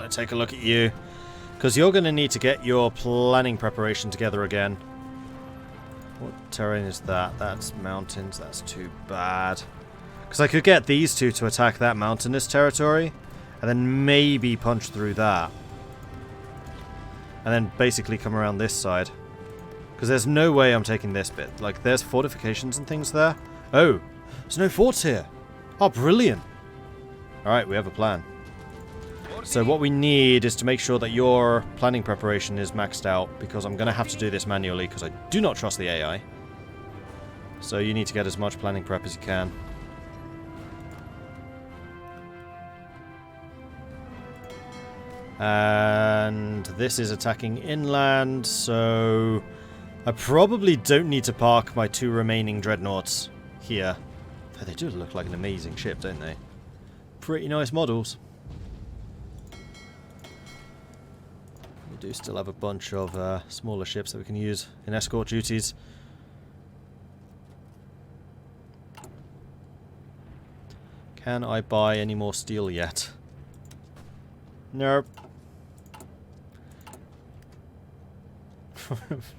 going to take a look at you. Because you're going to need to get your planning preparation together again. What terrain is that? That's mountains. That's too bad. Because I could get these two to attack that mountainous territory. And then maybe punch through that. And then basically come around this side. Because there's no way I'm taking this bit. Like, there's fortifications and things there. Oh, there's no forts here. Oh, brilliant. Alright, we have a plan. So what we need is to make sure that your planning preparation is maxed out, because I'm going to have to do this manually, because I do not trust the AI. So you need to get as much planning prep as you can. And this is attacking inland, so I probably don't need to park my 2 remaining dreadnoughts here. Though they do look like an amazing ship, don't they? Pretty nice models. We do still have a bunch of smaller ships that we can use in escort duties. Can I buy any more steel yet? Nope.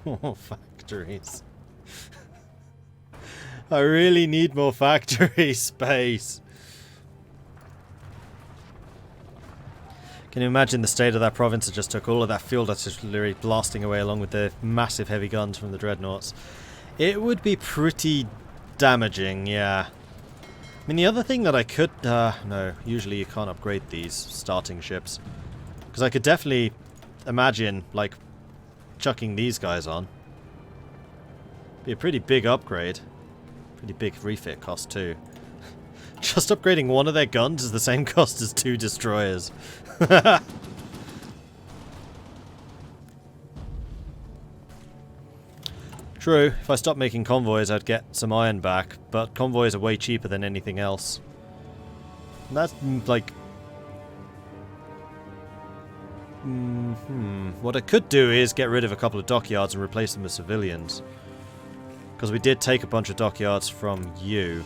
More factories. I really need more factory space. Can you imagine the state of that province that just took all of that fuel that's just literally blasting away along with the massive heavy guns from the dreadnoughts? It would be pretty damaging, yeah. I mean, the other thing that I could... no, usually you can't upgrade these starting ships. Because I could definitely imagine, like, chucking these guys on. Be a pretty big upgrade. Pretty big refit cost, too. Just upgrading one of their guns is the same cost as 2 destroyers. True, if I stopped making convoys I'd get some iron back, but convoys are way cheaper than anything else. And that's like... What I could do is get rid of a couple of dockyards and replace them with civilians. Because we did take a bunch of dockyards from you.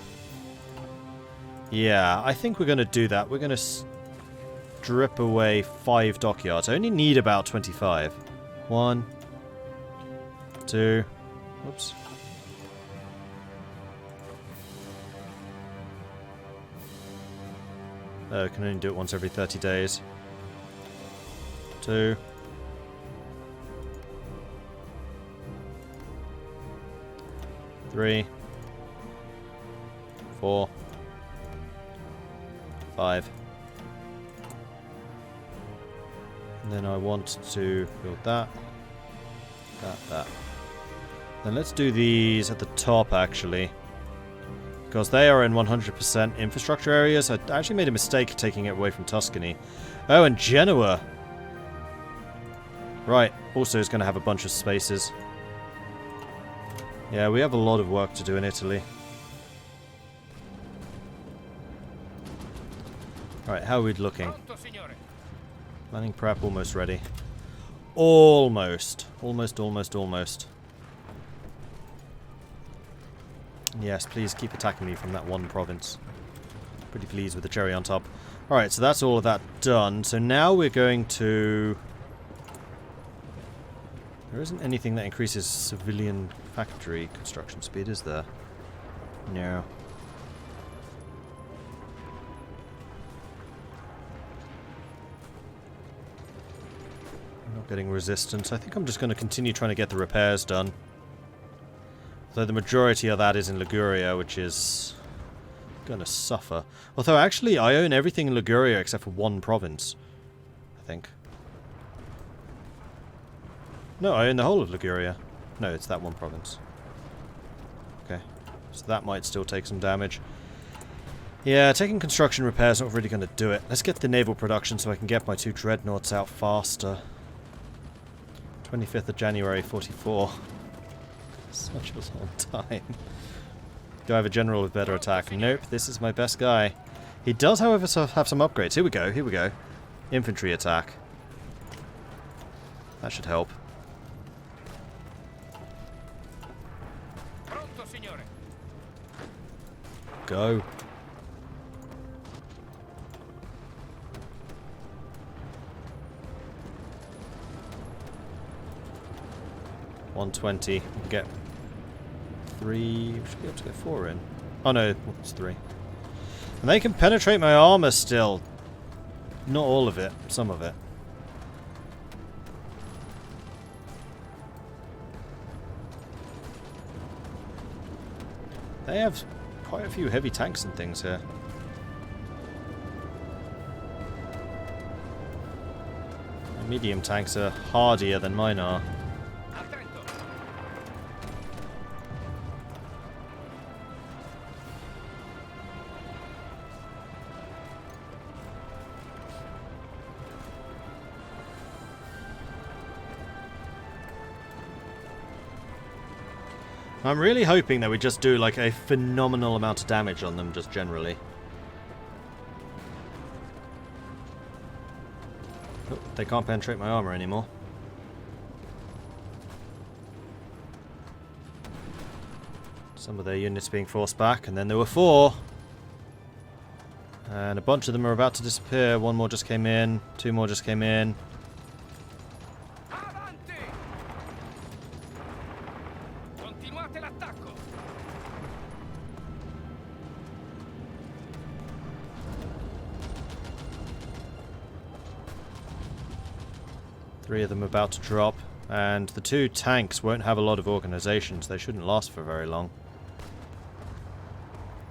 Yeah, I think we're going to do that. We're going to strip away 5 dockyards. I only need about 25. 1, 2... Whoops. Oh, I can only do it once every 30 days. 2. 3. 4. 5. And then I want to build that. That. Then let's do these at the top, actually. Because they are in 100% infrastructure areas. I actually made a mistake taking it away from Tuscany. Oh, and Genoa! Right, also is going to have a bunch of spaces. Yeah, we have a lot of work to do in Italy. Alright, how are we looking? Planning prep almost ready. Almost. Almost. Yes, please keep attacking me from that one province. Pretty pleased with the cherry on top. Alright, so that's all of that done. So now we're going to... There isn't anything that increases civilian factory construction speed, is there? No. I'm not getting resistance. I think I'm just going to continue trying to get the repairs done. Though the majority of that is in Liguria, which is going to suffer. Although, actually, I own everything in Liguria except for one province. I think. No, I own the whole of Liguria. No, it's that one province. Okay. So that might still take some damage. Yeah, taking construction repairs not really going to do it. Let's get the naval production so I can get my 2 dreadnoughts out faster. 25th of January, 44. Such a long time. Do I have a general with better attack? Nope, this is my best guy. He does, however, have some upgrades. Here we go. Infantry attack. That should help. Go. 120. We can get 3. We should be able to get 4 in. Oh no, it's 3. And they can penetrate my armor still. Not all of it, some of it. They have quite a few heavy tanks and things here. My medium tanks are hardier than mine are. I'm really hoping that we just do like a phenomenal amount of damage on them just generally. Oh, they can't penetrate my armor anymore. Some of their units being forced back, and then there were 4. And a bunch of them are about to disappear. 1 more just came in, 2 more just came in. Three of them about to drop, and the 2 tanks won't have a lot of organizations. They shouldn't last for very long.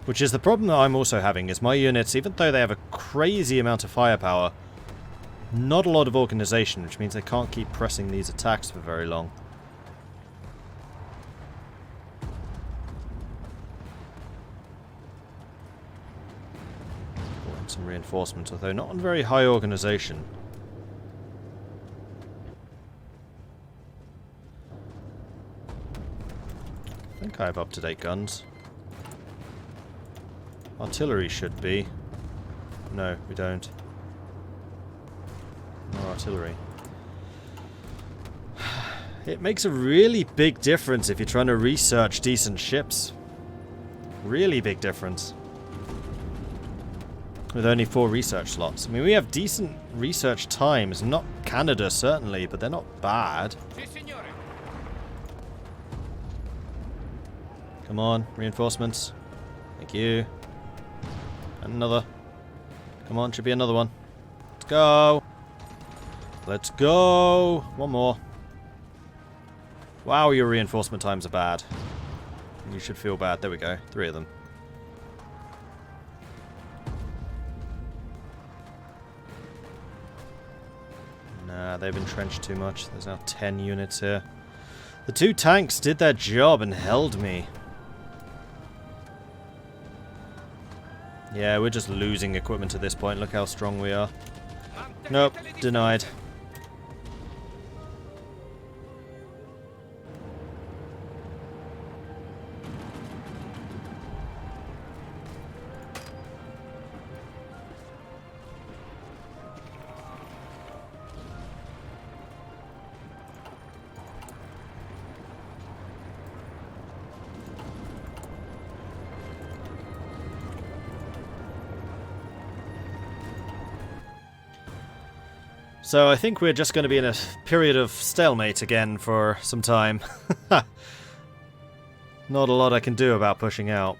Which is the problem that I'm also having, is my units, even though they have a crazy amount of firepower, not a lot of organization, which means they can't keep pressing these attacks for very long. Brought in some reinforcements, although not on very high organization. I think I have up-to-date guns. Artillery should be. No, we don't. No artillery. It makes a really big difference if you're trying to research decent ships. Really big difference. With only 4 research slots. I mean, we have decent research times. Not Canada, certainly, but they're not bad. Come on, reinforcements. Thank you. And another. Come on, should be another one. Let's go. Let's go. 1 more. Wow, your reinforcement times are bad. You should feel bad. There we go. 3 of them. Nah, they've entrenched too much. There's now 10 units here. The 2 tanks did their job and held me. Yeah, we're just losing equipment at this point. Look how strong we are. Nope, denied. So I think we're just going to be in a period of stalemate again for some time. Not a lot I can do about pushing out.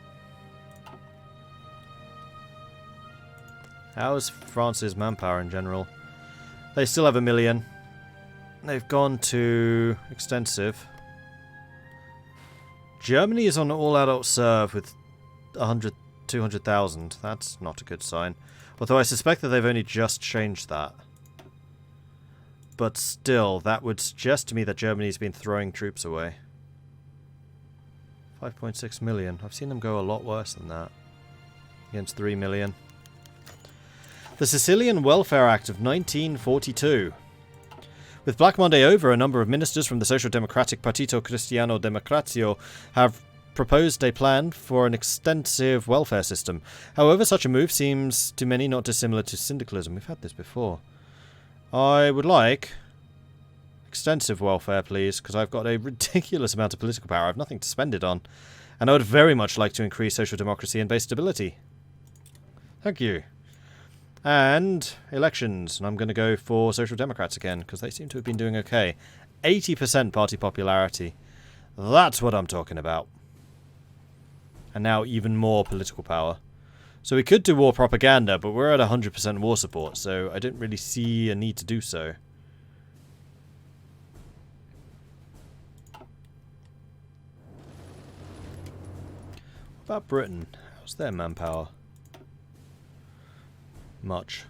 How's France's manpower in general? They still have 1 million. They've gone to extensive. Germany is on all-adult serve with 200,000. That's not a good sign. Although I suspect that they've only just changed that. But still, that would suggest to me that Germany's been throwing troops away. 5.6 million. I've seen them go a lot worse than that. Against 3 million. The Sicilian Welfare Act of 1942. With Black Monday over, a number of ministers from the Social Democratic Partito Cristiano Democrazio have proposed a plan for an extensive welfare system. However, such a move seems to many not dissimilar to syndicalism. We've had this before. I would like extensive welfare, please, because I've got a ridiculous amount of political power. I have nothing to spend it on. And I would very much like to increase social democracy and base stability. Thank you. And elections. And I'm going to go for Social Democrats again, because they seem to have been doing okay. 80% party popularity. That's what I'm talking about. And now even more political power. So we could do war propaganda, but we're at 100% war support, so I don't really see a need to do so. What about Britain? How's their manpower? Much.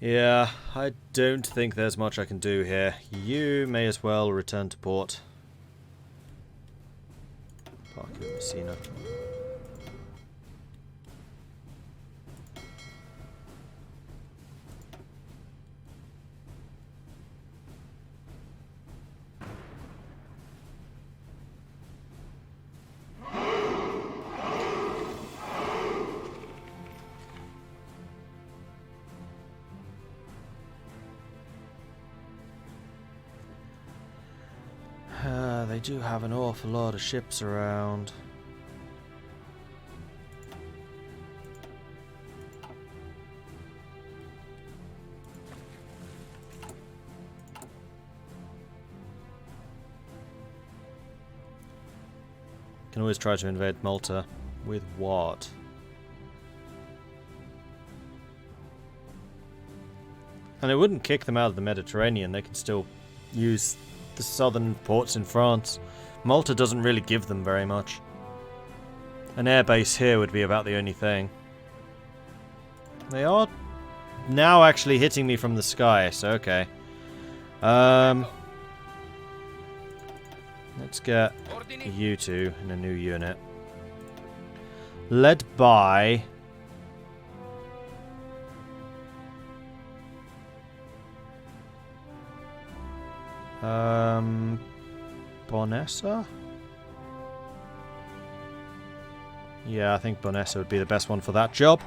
Yeah, I don't think there's much I can do here. You may as well return to port. Park you in Messina. They do have an awful lot of ships around. Can always try to invade Malta. With what? And it wouldn't kick them out of the Mediterranean. They can still use the southern ports in France. Malta doesn't really give them very much. An airbase here would be about the only thing. They are now actually hitting me from the sky, so okay. Let's get you two in a new unit. Led by... Bonessa? Yeah, I think Bonessa would be the best one for that job.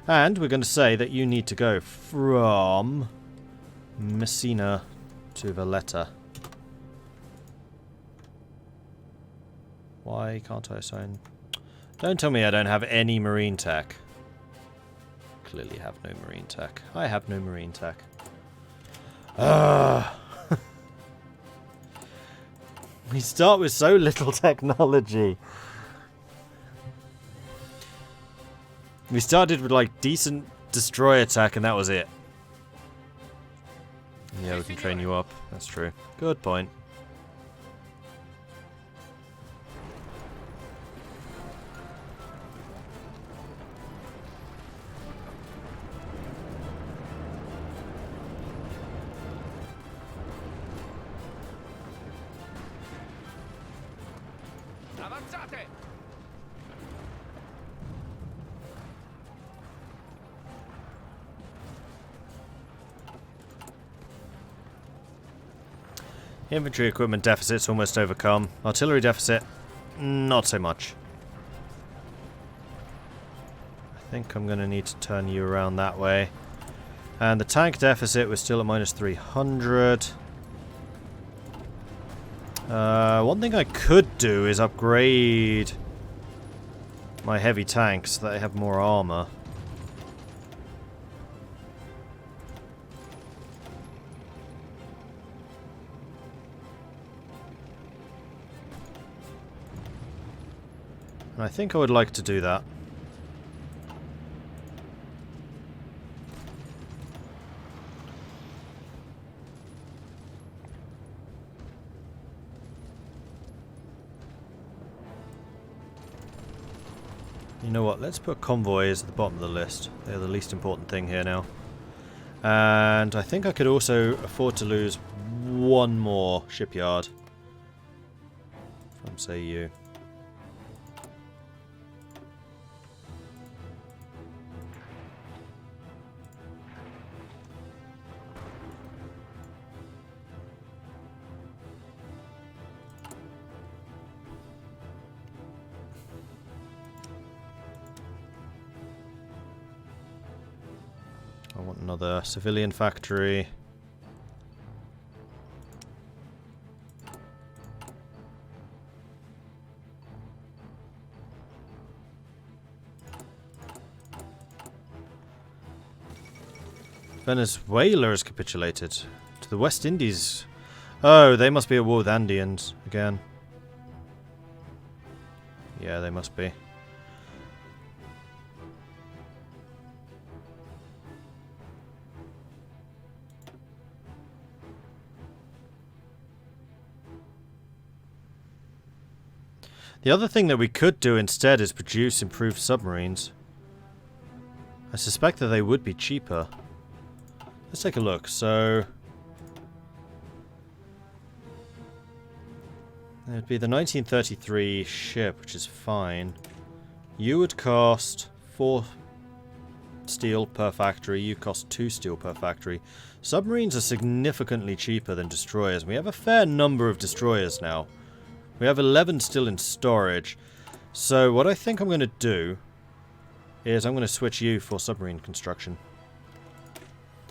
And we're going to say that you need to go from Messina to Valletta. Why can't I assign... Don't tell me I don't have any marine tech. Clearly have no marine tech. I have no marine tech. We start with so little technology. We started with like decent destroyer tech and that was it. Yeah, we can train you up. That's true. Good point. Infantry equipment deficit's almost overcome. Artillery deficit, not so much. I think I'm going to need to turn you around that way. And the tank deficit was still at minus 300. One thing I could do is upgrade my heavy tanks so that they have more armor. And I think I would like to do that. You know what, let's put convoys at the bottom of the list. They're the least important thing here now. And I think I could also afford to lose one more shipyard. From, say, you. I want another civilian factory. Venezuela has capitulated. To the West Indies. Oh, they must be at war with Andeans again. Yeah, they must be. The other thing that we could do instead is produce improved submarines. I suspect that they would be cheaper. Let's take a look. So it would be the 1933 ship, which is fine. You would cost 4 steel per factory. You cost 2 steel per factory. Submarines are significantly cheaper than destroyers. We have a fair number of destroyers now. We have 11 still in storage. So what I think I'm going to do is I'm going to switch you for submarine construction.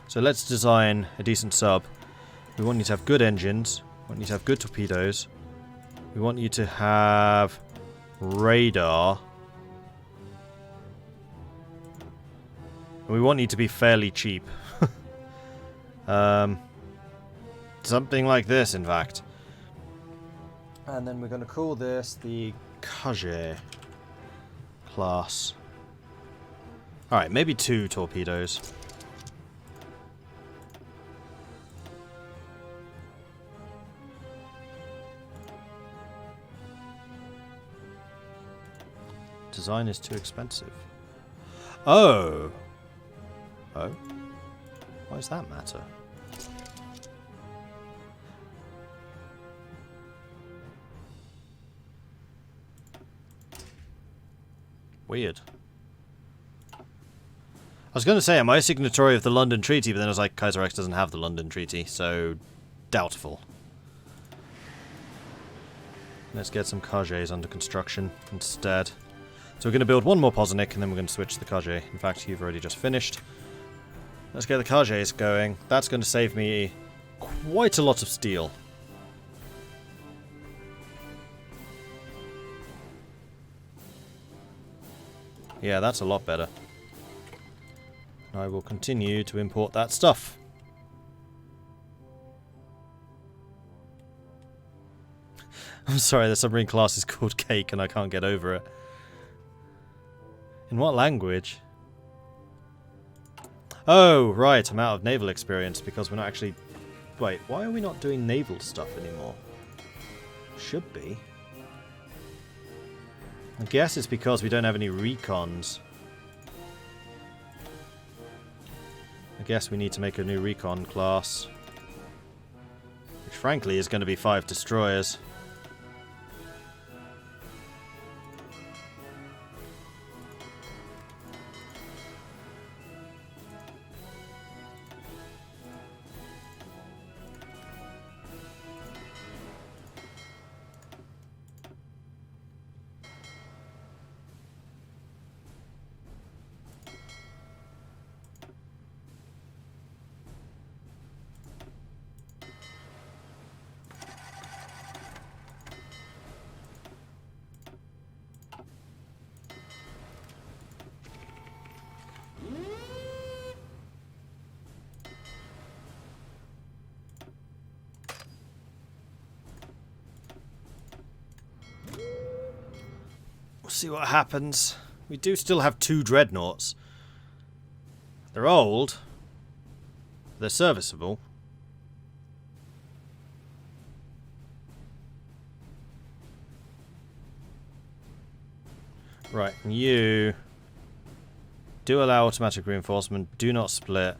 So let's design a decent sub. We want you to have good engines. We want you to have good torpedoes. We want you to have radar. And we want you to be fairly cheap. Something like this, in fact. And then we're going to call this the Kaiserreich class. Alright, maybe 2 torpedoes. Design is too expensive. Oh! Oh? Why does that matter? Weird. I was going to say, am I a signatory of the London Treaty? But then I was like, Kaiserreich doesn't have the London Treaty, so doubtful. Let's get some Kaiserreichs under construction instead. So we're going to build one more Posinik, and then we're going to switch to the Kaiserreich. In fact, you've already just finished. Let's get the Kaiserreichs going. That's going to save me quite a lot of steel. Yeah, that's a lot better. I will continue to import that stuff. I'm sorry, the submarine class is called Cake and I can't get over it. In what language? Oh, right, I'm out of naval experience because we're not actually... Wait, why are we not doing naval stuff anymore? Should be. I guess it's because we don't have any recons. I guess we need to make a new recon class. Which frankly is going to be 5 destroyers. We'll see what happens. We do still have 2 dreadnoughts. They're old. They're serviceable. Right, and you do allow automatic reinforcement. Do not split.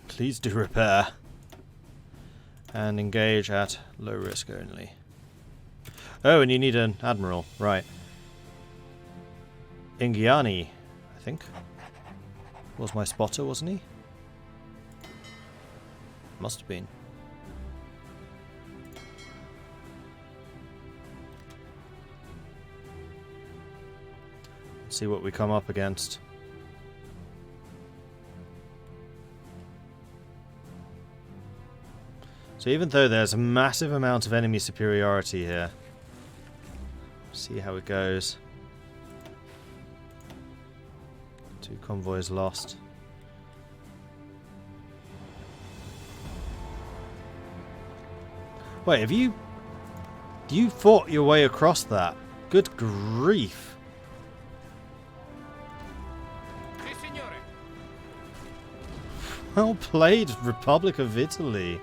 Please do repair. And engage at low risk only. Oh, and you need an admiral. Right. Ingiani, I think, was my spotter, wasn't he? Must have been. Let's see what we come up against. So even though there's a massive amount of enemy superiority here, see how it goes. 2 convoys lost. Wait, have you... You fought your way across that? Good grief. Well played, Republic of Italy.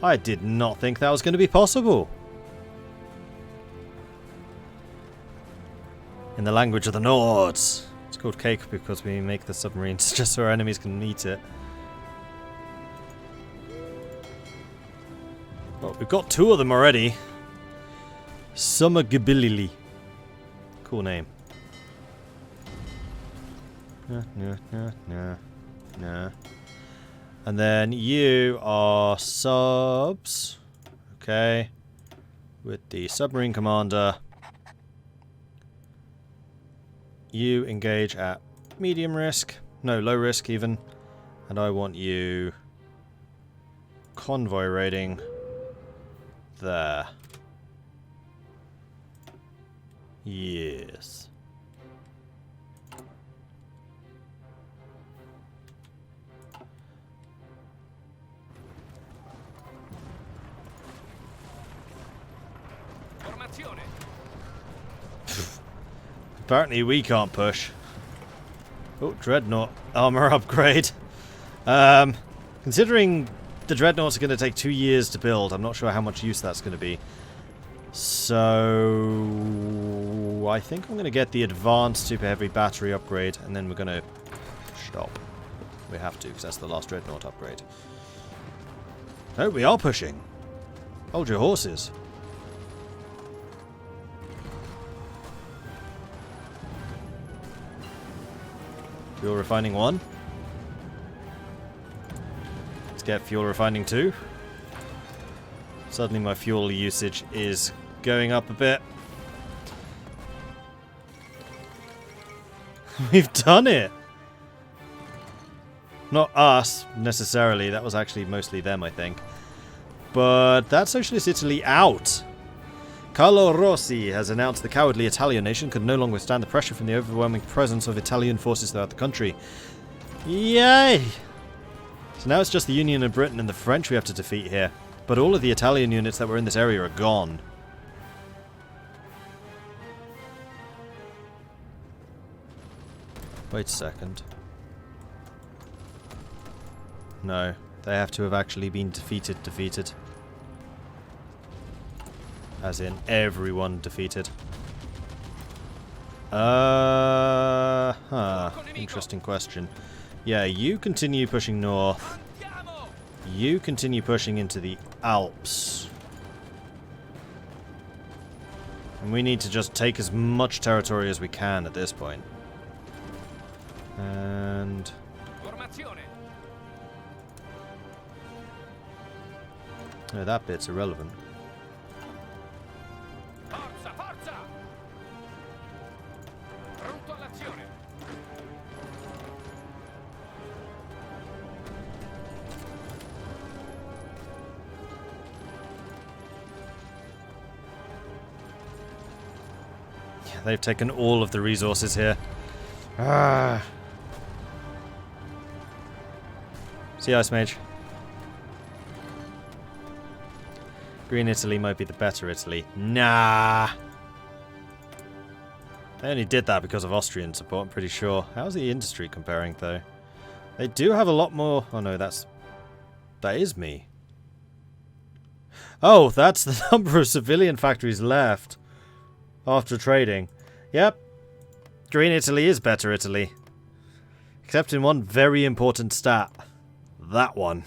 I did not think that was going to be possible. In the language of the Nords. It's called cake because we make the submarines just so our enemies can eat it. Well, we've got 2 of them already. Summergibilili. Cool name. Nah. And then you are subs. Okay. With the submarine commander. You engage at medium risk. No, low risk even. And I want you convoy raiding there. Yes. Apparently we can't push. Oh, Dreadnought armor upgrade. Considering the Dreadnoughts are going to take 2 years to build, I'm not sure how much use that's going to be. So I think I'm going to get the advanced super heavy battery upgrade, and then we're going to stop. We have to, because that's the last Dreadnought upgrade. Oh, we are pushing. Hold your horses. Fuel refining 1. Let's get fuel refining 2. Suddenly my fuel usage is going up a bit. We've done it! Not us, necessarily. That was actually mostly them, I think. But that's Socialist Italy out! Carlo Rossi has announced the cowardly Italian nation could no longer withstand the pressure from the overwhelming presence of Italian forces throughout the country. Yay! So now it's just the Union of Britain and the French we have to defeat here. But all of the Italian units that were in this area are gone. Wait a second. No, they have to have actually been defeated. As in, everyone defeated. Interesting question. Yeah, you continue pushing north. You continue pushing into the Alps. And we need to just take as much territory as we can at this point. And... no, that bit's irrelevant. They've taken all of the resources here. Ah. See, Ice Mage. Green Italy might be the better Italy. Nah. They only did that because of Austrian support, I'm pretty sure. How's the industry comparing, though? They do have a lot more... oh no, that is me. Oh, that's the number of civilian factories left. After trading. Yep. Green Italy is better Italy. Except in one very important stat. That one.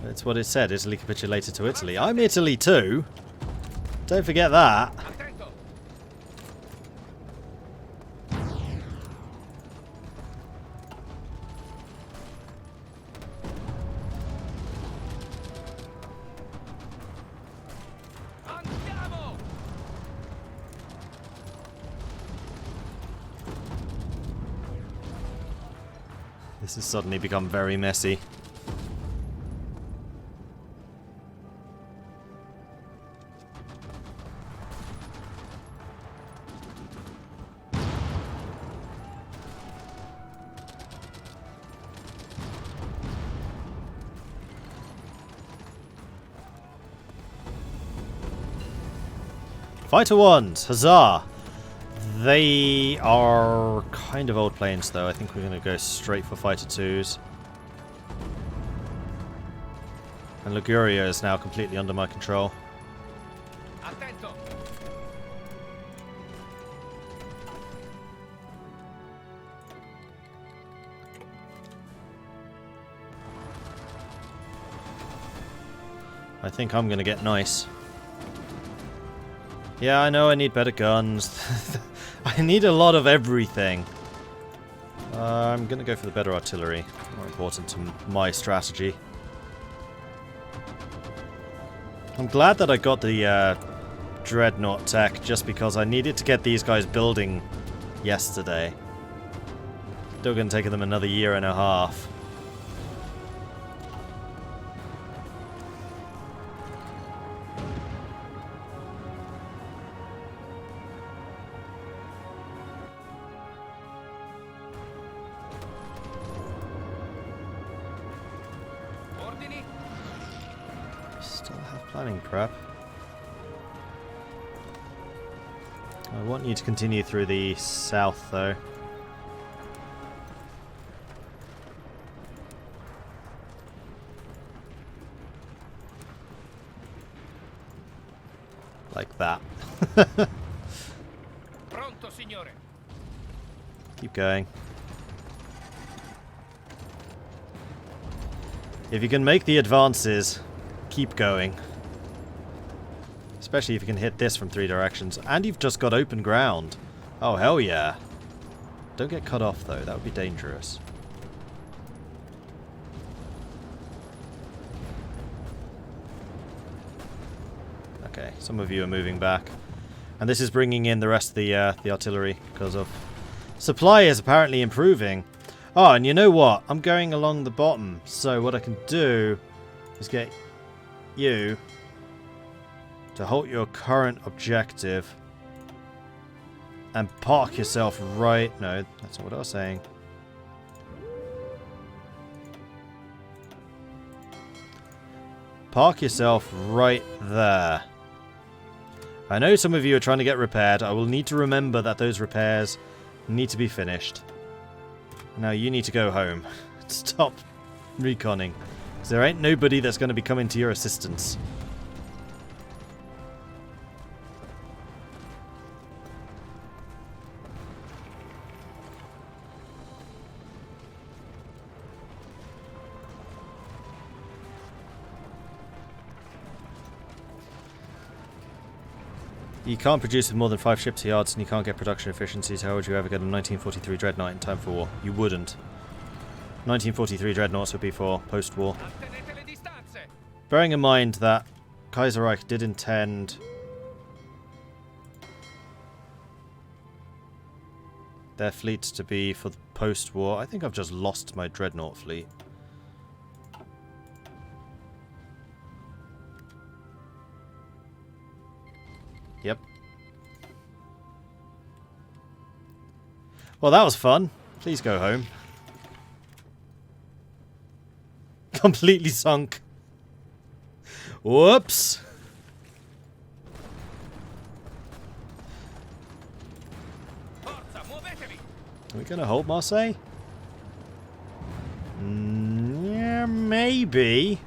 That's what it said. Italy capitulated to Italy. I'm Italy too. Don't forget that. This has suddenly become very messy. Fighter 1s, huzzah! They are kind of old planes though. I think we're going to go straight for Fighter 2s. And Liguria is now completely under my control. Attento. I think I'm going to get nice. Yeah, I know I need better guns. I need a lot of everything. I'm going to go for the better artillery. More important to my strategy. I'm glad that I got the Dreadnought tech just because I needed to get these guys building yesterday. Still going to take them another year and a half. Still have planning prep. I want you to continue through the south though. Like that. Pronto, signore. Keep going. If you can make the advances, keep going. Especially if you can hit this from 3 directions. And you've just got open ground. Oh, hell yeah. Don't get cut off, though. That would be dangerous. Okay, some of you are moving back. And this is bringing in the rest of the artillery because of... Supply is apparently improving. Oh, and you know what? I'm going along the bottom. So what I can do is get you to halt your current objective and park yourself right... No, that's not what I was saying. Park yourself right there. I know some of you are trying to get repaired. I will need to remember that those repairs need to be finished. Now you need to go home. Stop reconning. Because there ain't nobody that's going to be coming to your assistance. You can't produce with more than 5 ships yards and you can't get production efficiencies. How would you ever get a 1943 Dreadnought in time for war? You wouldn't. 1943 Dreadnoughts would be for post-war. Bearing in mind that Kaiserreich did intend their fleets to be for the post-war. I think I've just lost my Dreadnought fleet. Yep. Well, that was fun. Please go home. Completely sunk. Whoops. Are we going to hold Marseille? Yeah, maybe.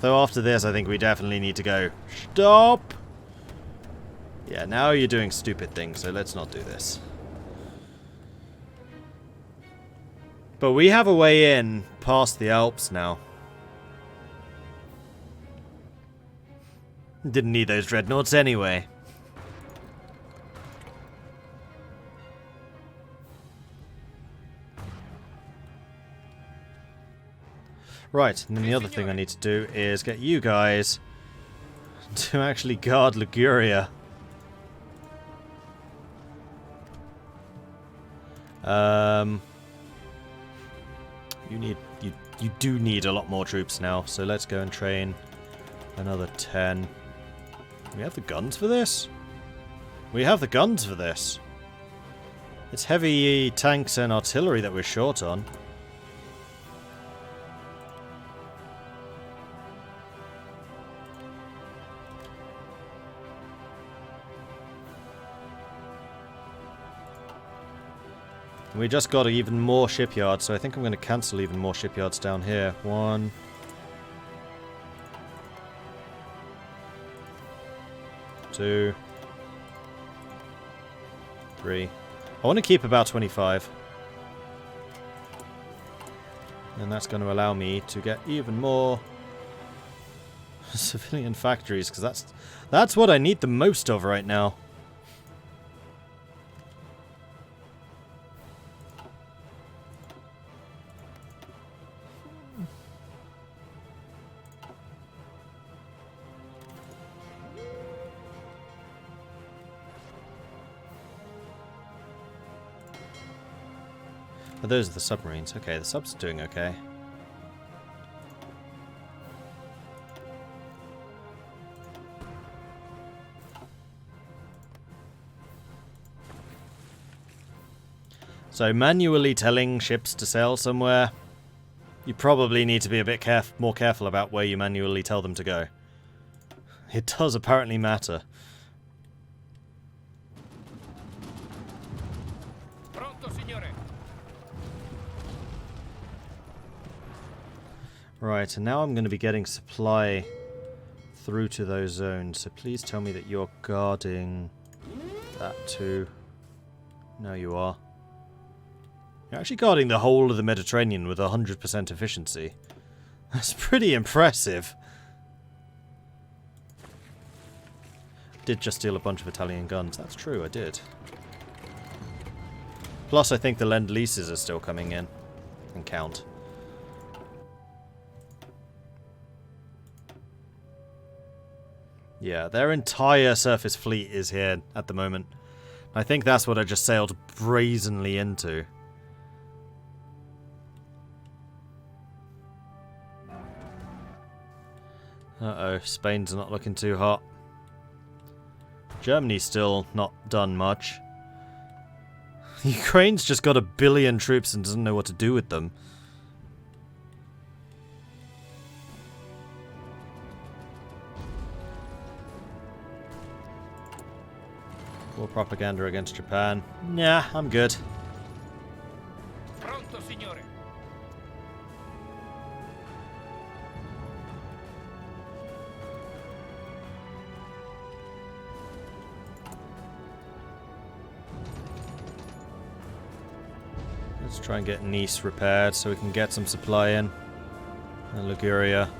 Though after this, I think we definitely need to go. Stop! Yeah, now you're doing stupid things, so let's not do this. But we have a way in past the Alps now. Didn't need those dreadnoughts anyway. Right, and then the other thing I need to do is get you guys to actually guard Liguria. You do need a lot more troops now, so let's go and train another 10. We have the guns for this? We have the guns for this. It's heavy tanks and artillery that we're short on. We just got even more shipyards, so I think I'm going to cancel even more shipyards down here. 1, 2, 3. I want to keep about 25. And that's going to allow me to get even more civilian factories, because that's what I need the most of right now. Oh, those are the submarines. Okay, the subs are doing okay. So manually telling ships to sail somewhere, you probably need to be a bit more careful about where you manually tell them to go. It does apparently matter. Pronto, signore. Right, and now I'm going to be getting supply through to those zones, so please tell me that you're guarding that too. No, you are. You're actually guarding the whole of the Mediterranean with 100% efficiency. That's pretty impressive. I did just steal a bunch of Italian guns. That's true, I did. Plus, I think the Lend-Leases are still coming in. And count. Yeah, their entire surface fleet is here at the moment. I think that's what I just sailed brazenly into. Uh-oh, Spain's not looking too hot. Germany's still not done much. Ukraine's just got 1 billion troops and doesn't know what to do with them. War propaganda against Japan. Nah, I'm good. Pronto, signore. Let's try and get Nice repaired so we can get some supply in. And Liguria.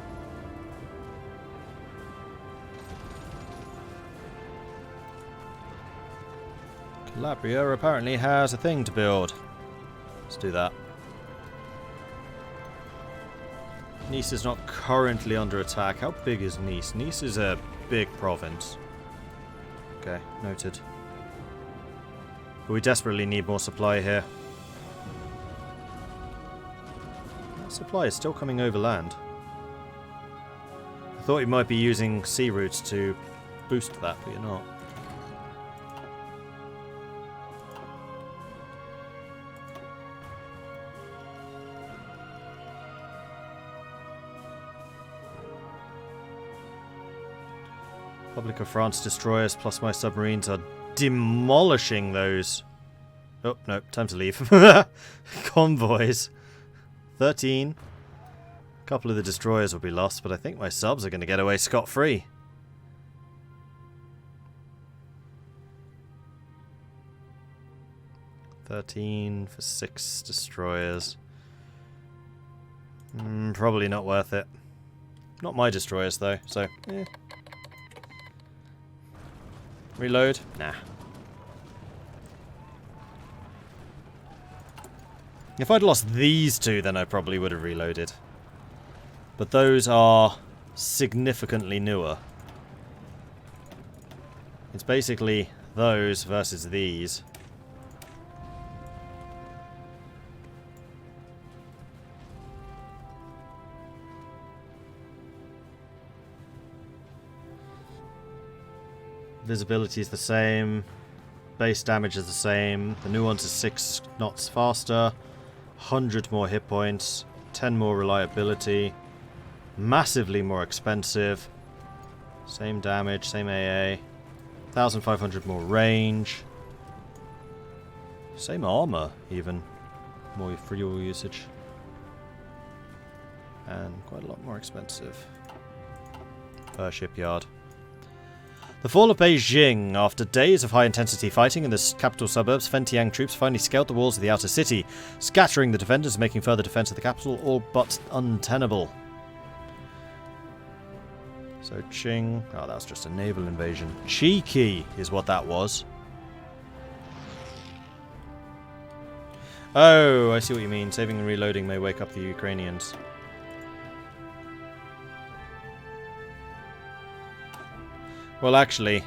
Calabria apparently has a thing to build. Let's do that. Nice is not currently under attack. How big is Nice? Nice is a big province. Okay, noted. But we desperately need more supply here. That supply is still coming overland. I thought you might be using sea routes to boost that, but you're not. Republic of France destroyers plus my submarines are demolishing those. Oh, no, time to leave. Convoys. 13. A couple of the destroyers will be lost, but I think my subs are going to get away scot-free. $13 for 6 destroyers. Probably not worth it. Not my destroyers, though, so... Reload? Nah. If I'd lost these two, then I probably would have reloaded. But those are significantly newer. It's basically those versus these. Visibility is the same. Base damage is the same. The new ones is 6 knots faster. 100 more hit points. 10 more reliability. Massively more expensive. Same damage, same AA. 1,500 more range. Same armor, even. More fuel usage. And quite a lot more expensive. Per shipyard. The fall of Beijing. After days of high-intensity fighting in the capital suburbs, Fentiang troops finally scaled the walls of the outer city, scattering the defenders and making further defense of the capital all but untenable. So Qing... Oh, that was just a naval invasion. Cheeky is what that was. Oh, I see what you mean. Saving and reloading may wake up the Ukrainians. Well, actually,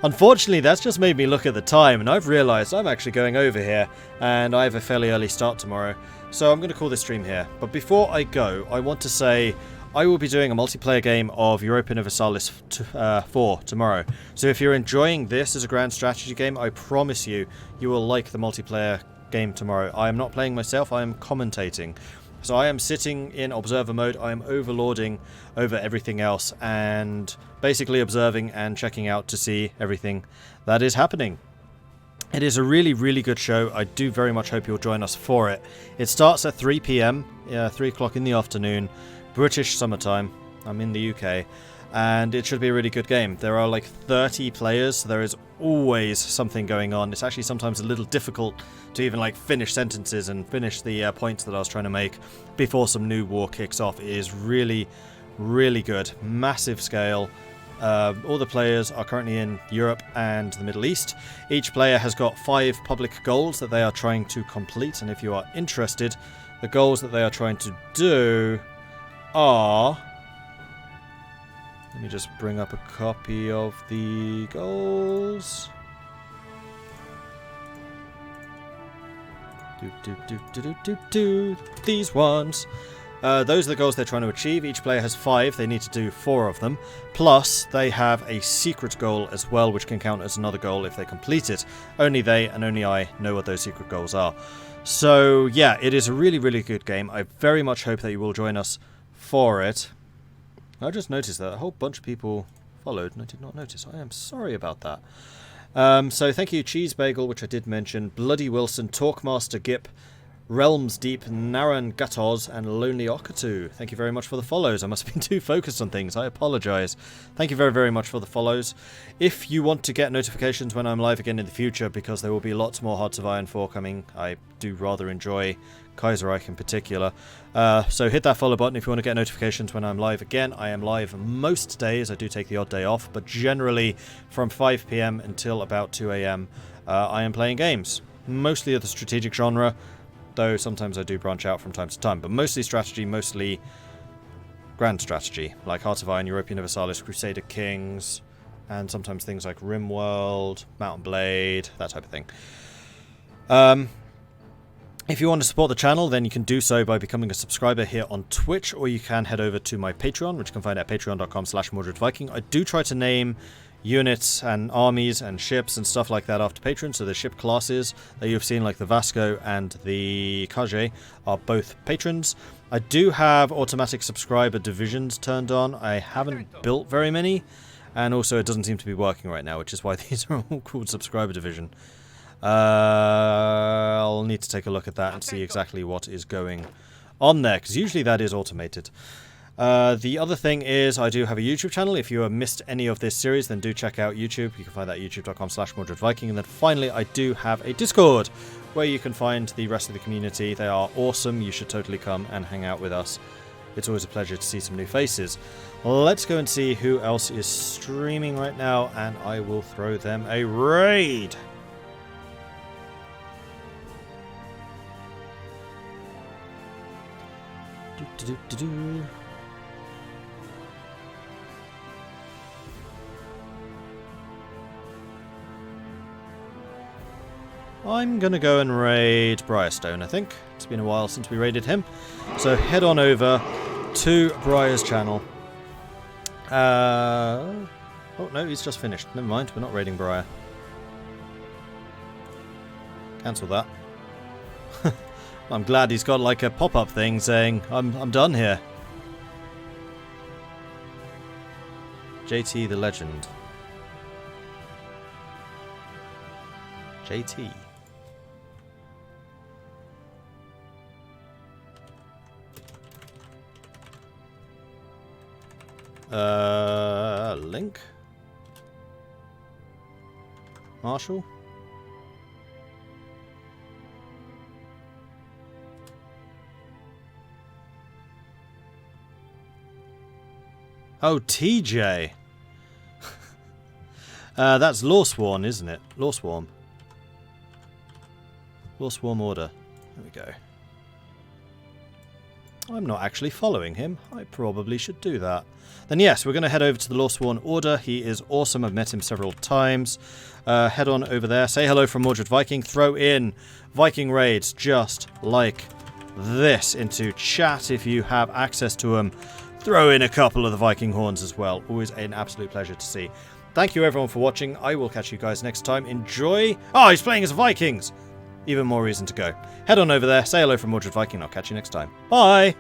unfortunately, that's just made me look at the time, and I've realised I'm actually going over here, and I have a fairly early start tomorrow, so I'm going to call this stream here. But before I go, I want to say I will be doing a multiplayer game of Europa Universalis 4 tomorrow. So if you're enjoying this as a grand strategy game, I promise you, you will like the multiplayer game tomorrow. I am not playing myself, I am commentating. So I am sitting in observer mode, I am overlording over everything else and basically observing and checking out to see everything that is happening. It is a really, really good show. I do very much hope you'll join us for it. It starts at 3 PM, 3 o'clock in the afternoon, British summertime. I'm in the UK. And it should be a really good game. There are like 30 players, so there is always something going on. It's actually sometimes a little difficult to even like finish sentences and finish the points that I was trying to make before some new war kicks off. It is really, really good. Massive scale. All the players are currently in Europe and the Middle East. Each player has got 5 public goals that they are trying to complete, and if you are interested, the goals that they are trying to do are... Let me just bring up a copy of the goals. These ones. Those are the goals they're trying to achieve. Each player has 5. They need to do 4 of them. Plus, they have a secret goal as well, which can count as another goal if they complete it. Only they and only I know what those secret goals are. So, yeah, it is a really, really good game. I very much hope that you will join us for it. I just noticed that a whole bunch of people followed and I did not notice. I am sorry about that. So thank you Cheese Bagel, which I did mention, Bloody Wilson, Talkmaster Gip, Realms Deep, Naran Gatoz, and Lonely Okatu. Thank you very much for the follows. I must have been too focused on things. I apologise. Thank you very, very much for the follows. If you want to get notifications when I'm live again in the future, because there will be lots more Hearts of Iron 4 coming, I do rather enjoy Kaiserreich in particular. So hit that follow button if you want to get notifications when I'm live again. I am live most days. I do take the odd day off, but generally from 5 PM until about 2 AM I am playing games. Mostly of the strategic genre, though sometimes I do branch out from time to time, but mostly strategy, mostly grand strategy, like Hearts of Iron, Europa Universalis, Crusader Kings, and sometimes things like RimWorld, Mount & Blade, that type of thing. If you want to support the channel, then you can do so by becoming a subscriber here on Twitch, or you can head over to my Patreon, which you can find at patreon.com/MordredViking. I do try to name units and armies and ships and stuff like that after patrons, so the ship classes that you've seen, like the Vasco and the Kaje, are both patrons. I do have automatic subscriber divisions turned on. I haven't built very many, and also it doesn't seem to be working right now, which is why these are all called subscriber division. I'll need to take a look at that and see exactly what is going on there, because usually that is automated. The other thing is I do have a YouTube channel. If you have missed any of this series, then do check out YouTube. You can find that at youtube.com/MordredViking. And then finally, I do have a Discord where you can find the rest of the community. They are awesome. You should totally come and hang out with us. It's always a pleasure to see some new faces. Let's go and see who else is streaming right now, and I will throw them a raid. I'm gonna go and raid Briarstone, I think. It's been a while since we raided him. So head on over to Briar's channel. Oh no, he's just finished. Never mind, we're not raiding Briar. Cancel that. I'm glad he's got like a pop-up thing saying, I'm done here. JT the Legend. JT. Link? Marshall? Oh, TJ. That's Law Sworn, isn't it? Law Swarm. Law Swarm Order. There we go. I'm not actually following him. I probably should do that. Then yes, we're going to head over to the Law Sworn Order. He is awesome. I've met him several times. Head on over there. Say hello from Mordred Viking. Throw in Viking raids just like this into chat if you have access to them. Throw in a couple of the Viking horns as well. Always an absolute pleasure to see. Thank you everyone for watching. I will catch you guys next time. Enjoy. Oh, he's playing as Vikings. Even more reason to go. Head on over there. Say hello from Mordred Viking. I'll catch you next time. Bye.